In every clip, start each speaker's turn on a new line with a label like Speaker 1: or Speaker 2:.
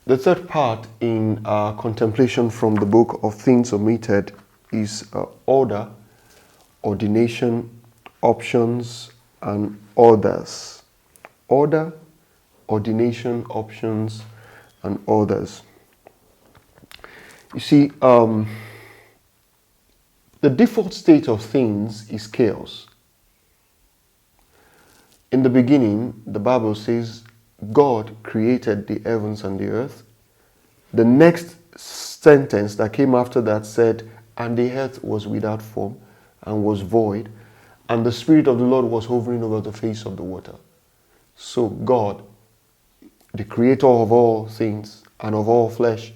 Speaker 1: The third part in our contemplation from the book of Things Omitted is order, ordination, options, and others. Order, ordination, options, and others. You see, the default state of things is chaos. In the beginning, the Bible says, God created the heavens and the earth. The next sentence that came after that said, and the earth was without form and was void, and the Spirit of the Lord was hovering over the face of the water. So God, the creator of all things and of all flesh,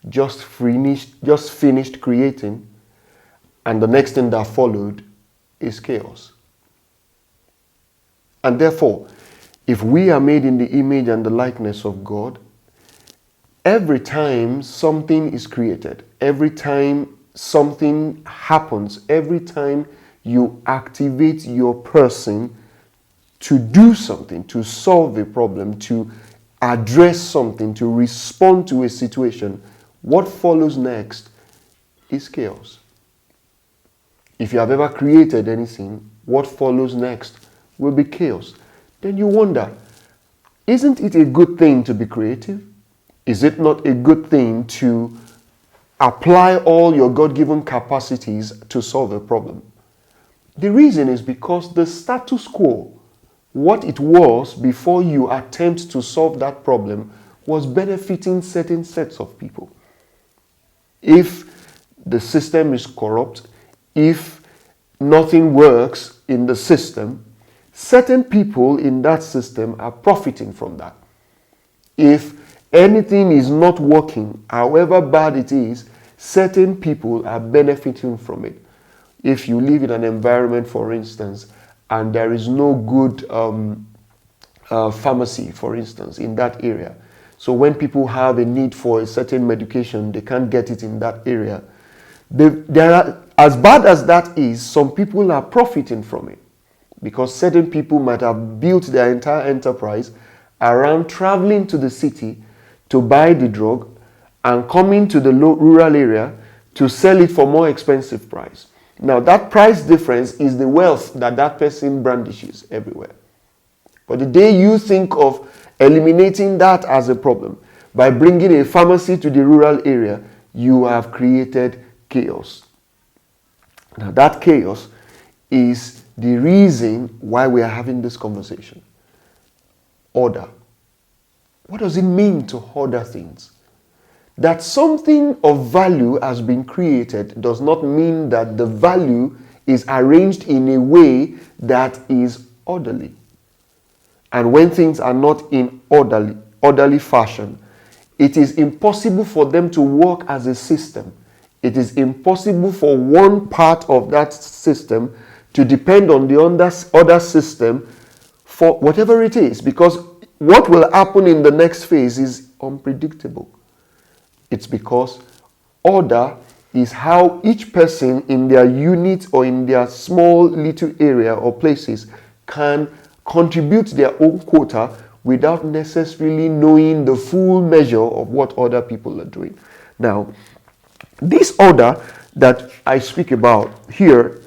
Speaker 1: just finished creating, and the next thing that followed is chaos. And therefore, if we are made in the image and the likeness of God, every time something is created, every time something happens, every time you activate your person to do something, to solve a problem, to address something, to respond to a situation, what follows next is chaos. If you have ever created anything, what follows next will be chaos. Then you wonder, isn't it a good thing to be creative? Is it not a good thing to apply all your God-given capacities to solve a problem? The reason is because the status quo, what it was before you attempt to solve that problem, was benefiting certain sets of people. If the system is corrupt, if nothing works in the system, certain people in that system are profiting from that. If anything is not working, however bad it is, certain people are benefiting from it. If you live in an environment, for instance, and there is no good pharmacy, for instance, in that area, so when people have a need for a certain medication, they can't get it in that area. As bad as that is, some people are profiting from it, because certain people might have built their entire enterprise around traveling to the city to buy the drug and coming to the rural area to sell it for more expensive price. Now, that price difference is the wealth that that person brandishes everywhere. But the day you think of eliminating that as a problem by bringing a pharmacy to the rural area, you have created chaos. Now, that chaos is the reason why we are having this conversation. Order. What does it mean to order things? That something of value has been created does not mean that the value is arranged in a way that is orderly. And when things are not in orderly fashion, it is impossible for them to work as a system. It is impossible for one part of that system to depend on the other system for whatever it is, because what will happen in the next phase is unpredictable. It's because order is how each person in their unit or in their small little area or places can contribute their own quota without necessarily knowing the full measure of what other people are doing. Now, this order that I speak about here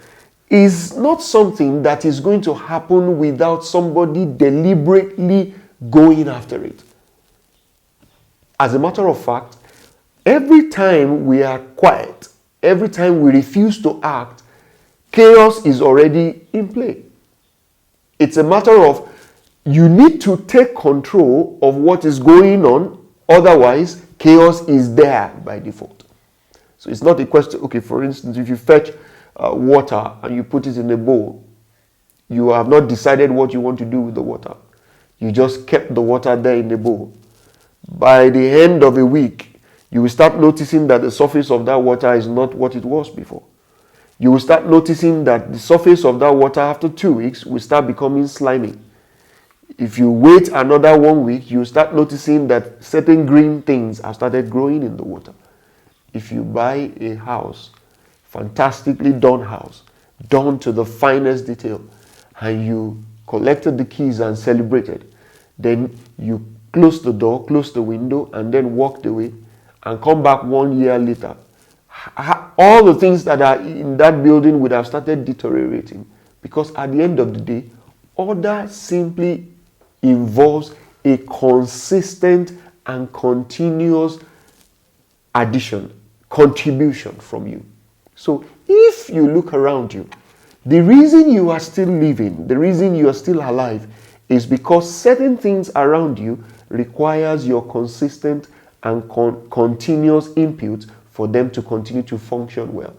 Speaker 1: is not something that is going to happen without somebody deliberately going after it. As a matter of fact, every time we are quiet, every time we refuse to act, chaos is already in play. It's a matter of you need to take control of what is going on, otherwise chaos is there by default. So it's not a question, okay, for instance, if you fetch water and you put it in a bowl, you have not decided what you want to do with the water. You just kept the water there in the bowl. By the end of a week, you will start noticing that the surface of that water is not what it was before. You will start noticing that the surface of that water after 2 weeks will start becoming slimy. If you wait another 1 week, you start noticing that certain green things have started growing in the water. If you buy a house, fantastically done house, done to the finest detail, and you collected the keys and celebrated, then you close the door, close the window, and then walked away and come back 1 year later, all the things that are in that building would have started deteriorating. Because at the end of the day, order simply involves a consistent and continuous addition, contribution from you. So if you look around you, the reason you are still living, the reason you are still alive, is because certain things around you requires your consistent and continuous input for them to continue to function well.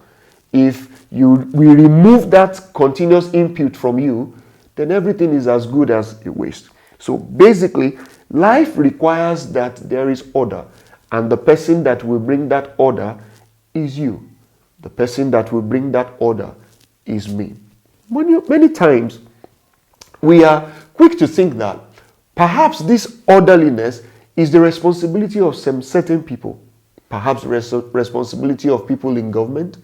Speaker 1: If we remove that continuous input from you, then everything is as good as a waste. So basically, life requires that there is order, and the person that will bring that order is you. The person that will bring that order is me. Many times, we are quick to think that perhaps this orderliness is the responsibility of some certain people. Perhaps the responsibility of people in government,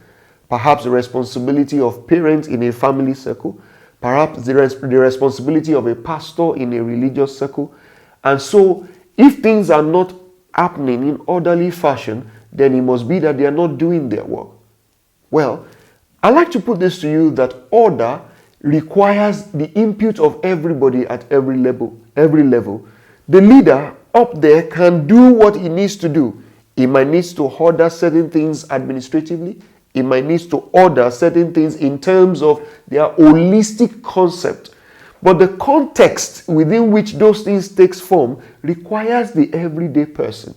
Speaker 1: perhaps the responsibility of parents in a family circle, perhaps the responsibility of a pastor in a religious circle. And so, if things are not happening in orderly fashion, then it must be that they are not doing their work. Well, I like to put this to you that order requires the input of everybody at every level. The leader up there can do what he needs to do. He might need to order certain things administratively. He might need to order certain things in terms of their holistic concept. But the context within which those things takes form requires the everyday person.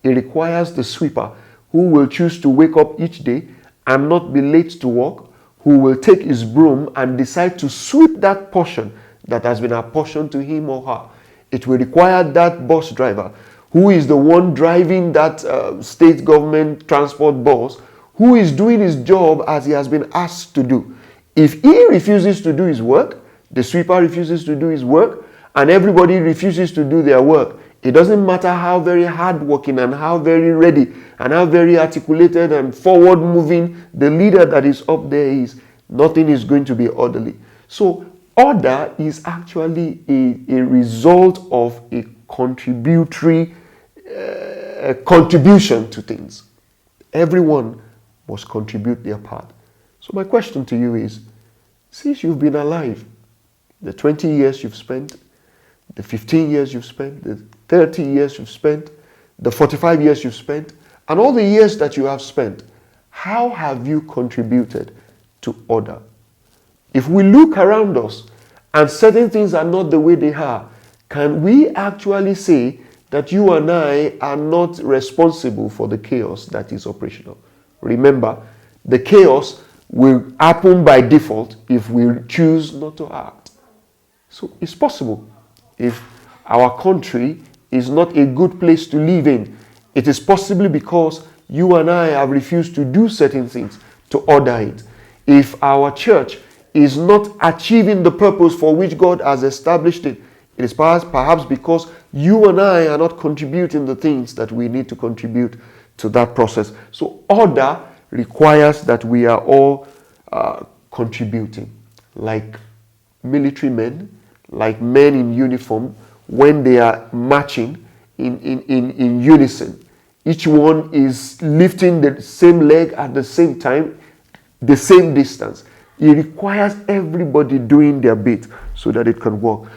Speaker 1: It requires the sweeper who will choose to wake up each day and not be late to work, who will take his broom and decide to sweep that portion that has been apportioned to him or her. It will require that bus driver who is the one driving that state government transport bus, who is doing his job as he has been asked to do. If he refuses to do his work, the sweeper refuses to do his work, and everybody refuses to do their work, it doesn't matter how very hardworking and how very ready and how very articulated and forward-moving the leader that is up there is, nothing is going to be orderly. So order is actually a result of a contributory contribution to things. Everyone must contribute their part. So my question to you is, since you've been alive, the 20 years you've spent, the 15 years you've spent, the 30 years you've spent, the 45 years you've spent, and all the years that you have spent, how have you contributed to order? If we look around us and certain things are not the way they are, can we actually say that you and I are not responsible for the chaos that is operational? Remember, the chaos will happen by default if we choose not to act. So it's possible. If our country is not a good place to live in, it is possibly because you and I have refused to do certain things to order it. If our church is not achieving the purpose for which God has established it, it is perhaps because you and I are not contributing the things that we need to contribute to that process. So order requires that we are all contributing, like military men, like men in uniform, when they are marching in unison. Each one is lifting the same leg at the same time, the same distance. It requires everybody doing their bit so that it can work.